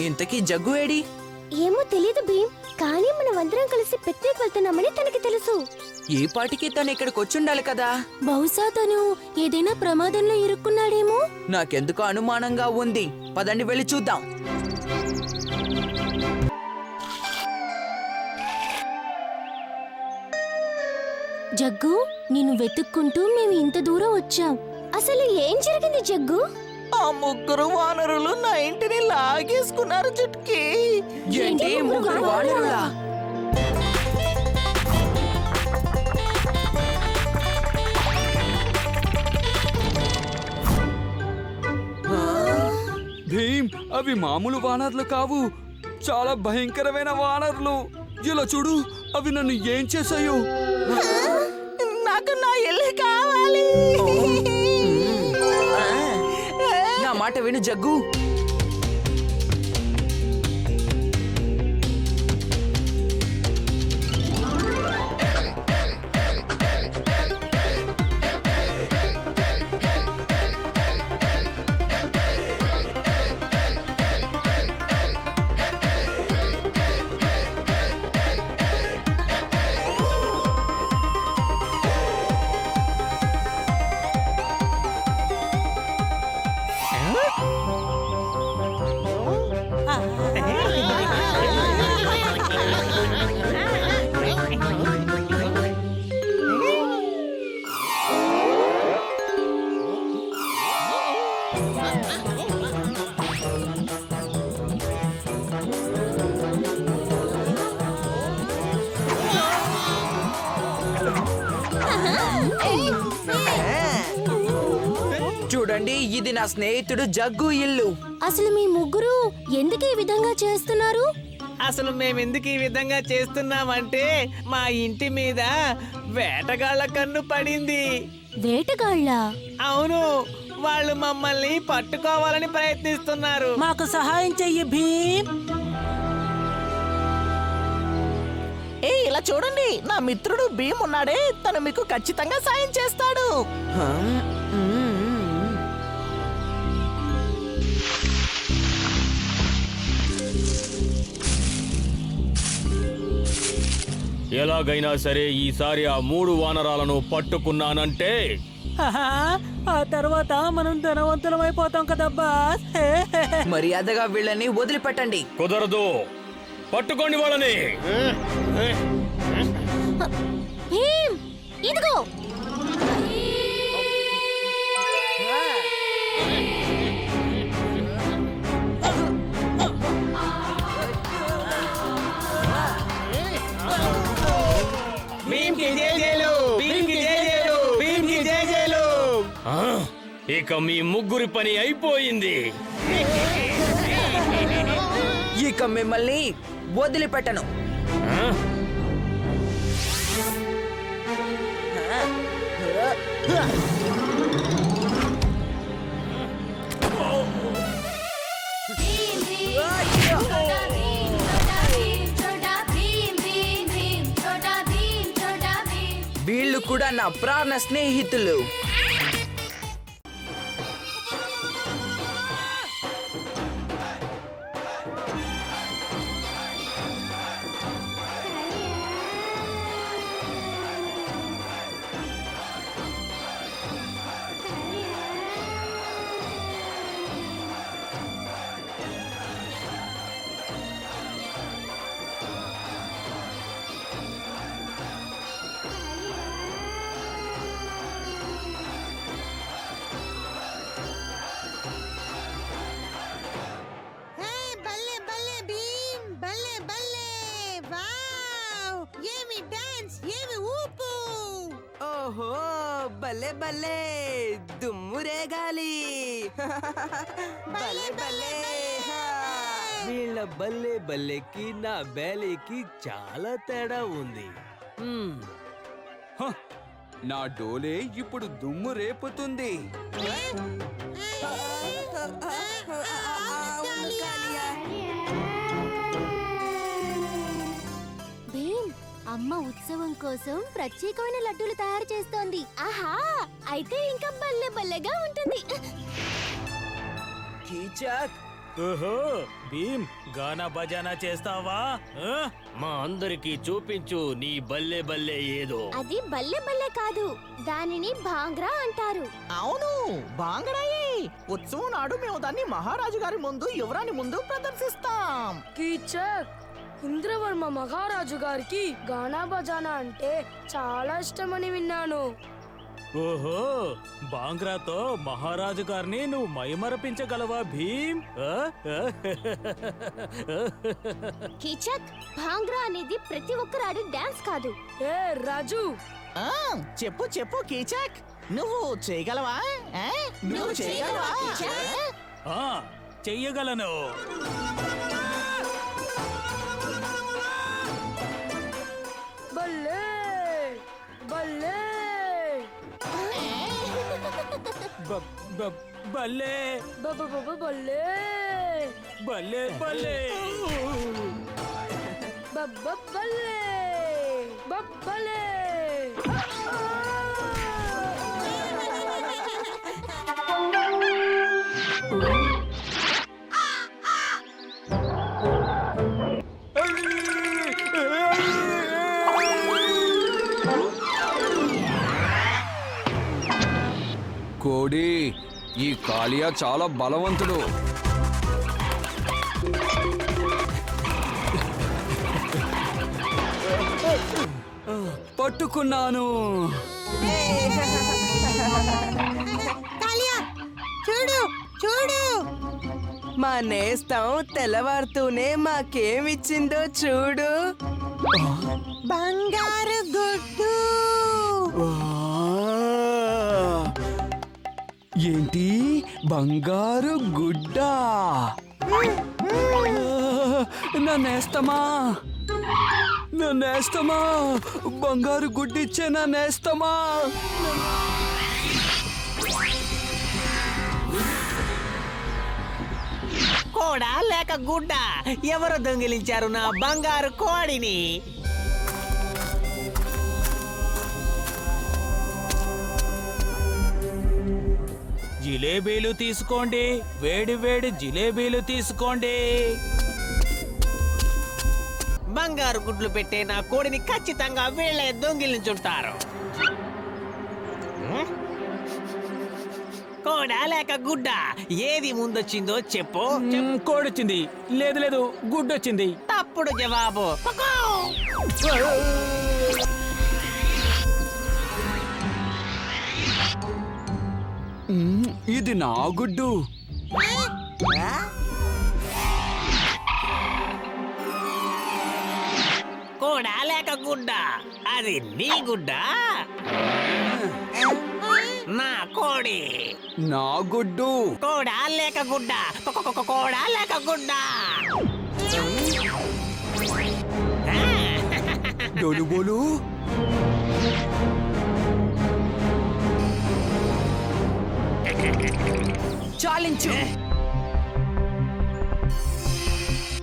ఇంతకీ jug AD? ఏమో తెలీదు భీమ్, కానీ మనమందరం కలిసి పిక్నిక్ వెళ్తున్నామని తనకి తెలుసు. ఏ పాటికి తను ఇక్కడికి వచ్చుండాలి కదా. బహుశా తను ఏదైనా ప్రమాదంలో ఇరుక్కున్నాడేమో. నాకెందుకు అనుమానంగా ఉంది. పదండి వెళ్ళి చూద్దాం. జగ్గు, నిన్ను వెతుక్కుంటూ మేము ఇంత దూరం వచ్చాం. అసలు ఏం జరిగింది జగ్గు? ఆ ముగ్గురు వానరులు నా ఇంటిని లాగేసుకున్నారు చుట్కీ. ఏంటి ముగ్గురు వానరులా? భీమ్, అవి మామూలు వానర్లు కావు, చాలా భయంకరమైన వానర్లు. ఇలా చూడు, అవి నన్ను ఏం చేశాయో. నాకు నా ఇల్లు కావాలి. నా మాట విను జగ్గు. చూడండి, ఇది నా స్నేహితుడు జగ్గు ఇల్లు. అసలు మీ ముగ్గురు ఎందుకు ఈ విధంగా చేస్తున్నారు? అసలు మేమెందుకు ఈ విధంగా చేస్తున్నామంటే మా ఇంటి మీద వేటగాళ్ల కన్ను పడింది. వేటగాళ్ళ? అవును, వాళ్ళు మమ్మల్ని పట్టుకోవాలని ప్రయత్నిస్తున్నారు. మాకు సహాయం చెయ్యి భీమ్. ఇలా చూడండి, నా మిత్రుడు భీమ్ ఉన్నాడే, తను మీకు ఖచ్చితంగా సాయం చేస్తాడు. ఎలాగైనా సరే ఈసారి ఆ 3 వానరాలను పట్టుకున్నానంటే హహా, ఆ తర్వాత మనం ధనవంతులమైపోతాం కదా బాస్. మర్యాదగా వీళ్ళని వదిలిపెట్టండి. కుదరదు. పట్టుకోండి వాళ్ళని. భీమ్, ఇదిగో. భీమ్కి జేజేలు, భీమ్కి జేజేలు, భీమ్కి జేజేలు. ఇక మీ ముగ్గురి పని అయిపోయింది. ఇక మిమ్మల్ని వదిలిపెట్టను. వీళ్ళు కూడా నా ప్రాణ స్నేహితులు. ఓహో, భలే భలే దుమ్ము రేగాలి. భలే భలే. వీళ్ళ బల్లే బల్లెకి నా బేలేకి చాలా తేడా ఉంది. నా డోలే ఇప్పుడు దుమ్ము రేపుతుంది. భీమ్, అమ్మ ఉత్సవం కోసం ప్రత్యేకమైన లడ్డూలు తయారు చేస్తోంది. ఆహా, అయితే ఇంకా బల్లె బల్లెగా ఉంటుంది. కీచక్, ఓహో భీమ్ గానా బజానా చేస్తావా ఆ? మా అందరికీ చూపించు నీ బల్లే బల్లే ఏదో. అది బల్లె బల్లె కాదు, దానిని భాంగ్రా అంటారు. అవును బాంగడాయే. ఉత్సవం నాడు మేము దాన్ని మహారాజు గారి ముందు యువరాణి ముందు ప్రదర్శిస్తాం. కీచక్, ఇంద్రవర్మ మహారాజు గారికి గానా బజానా అంటే చాలా ఇష్టమని విన్నాను. ఓహో బాంగ్రాతో మహారాజు గారిని నువ్వు మైమరపించగలవా భీమ్ ఆ? ఆ? కీచక్, భాంగ్రా అనేది ప్రతి ఒక్కరు ఆడే డాన్స్ కాదు. ఏ రాజు, ఆ, చెప్పు చెప్పు కీచక్, నువ్వు చేయగలవా? ఆ? నువ్వు చేయగలవా? ఆ, చెయ్యగలను. బల్లే బల్లే. బ- బ- బల్లే బల్లే బల్లే బల్లే బల్లే బల్లే. కోడి, ఈ కాలియా చాలా బలవంతుడు. పట్టుకున్నాను. చూడు చూడు, మా నేస్తం తెల్లవారుతూనే మాకేమిచ్చిందో చూడు. బంగారు గుడ్డు. ఏంటి, బంగారు గుడ్డ? నా నేస్తమా, బంగారు గుడ్డిచ్చే నా నేస్తమా. కోడా లేక గుడ్డ, ఎవరు దొంగిలించారు నా బంగారు కోడిని? జిలేబీలు తీసుకోండి, వేడి వేడి జిలేబీలు తీసుకోండి. బంగారు గుడ్లు పెట్టే నా కోడిని ఖచ్చితంగా వీళ్ళే దొంగిలించుంటారు. కోడా లేక గుడ్డ, ఏది ముందొచ్చిందో చెప్పు. కోడొచ్చింది. లేదు లేదు, గుడ్డొచ్చింది. తప్పుడు జవాబు. ఇది నా గుడ్డు. కోడా లేక గుడ్డ, అది నీ గుడ్డ? నా కోడి. నా గుడ్డు. కోడా లేక గుడ్డ, కోడా లేక గుడ్డ. డొలుబోలు. చాలించు.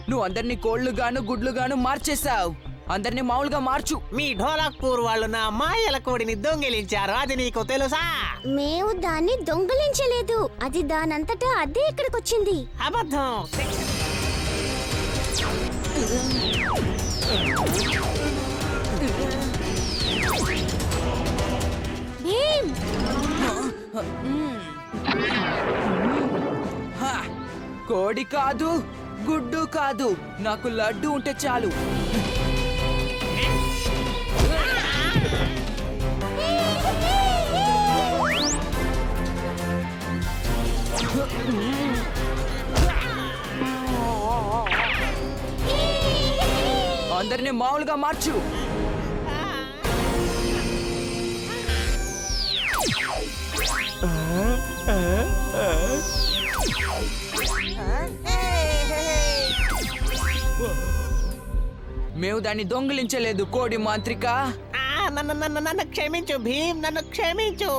నువ్వు అందరినీ కోళ్లుగాను గుడ్లుగాను మార్చేశావు. అందరినీ మామూలుగా మార్చు. మీ ఢోలక్పూర్ వాళ్ళు నా మాయల కోడిని దొంగిలించారు, అది నీకు తెలుసా? మేము దాన్ని దొంగలించలేదు, అది దానంతటా అదే ఇక్కడికొచ్చింది. అబద్ధం. భీమ్, హా, కోడి కాదు, గుడ్డు కాదు, నాకు లడ్డు ఉంటే చాలు. అందరినీ మామూలుగా మార్చు. మేము దాన్ని దొంగిలించలేదు కోడి మాంత్రిక. నన్ను క్షమించు భీమ్, నన్ను క్షమించు.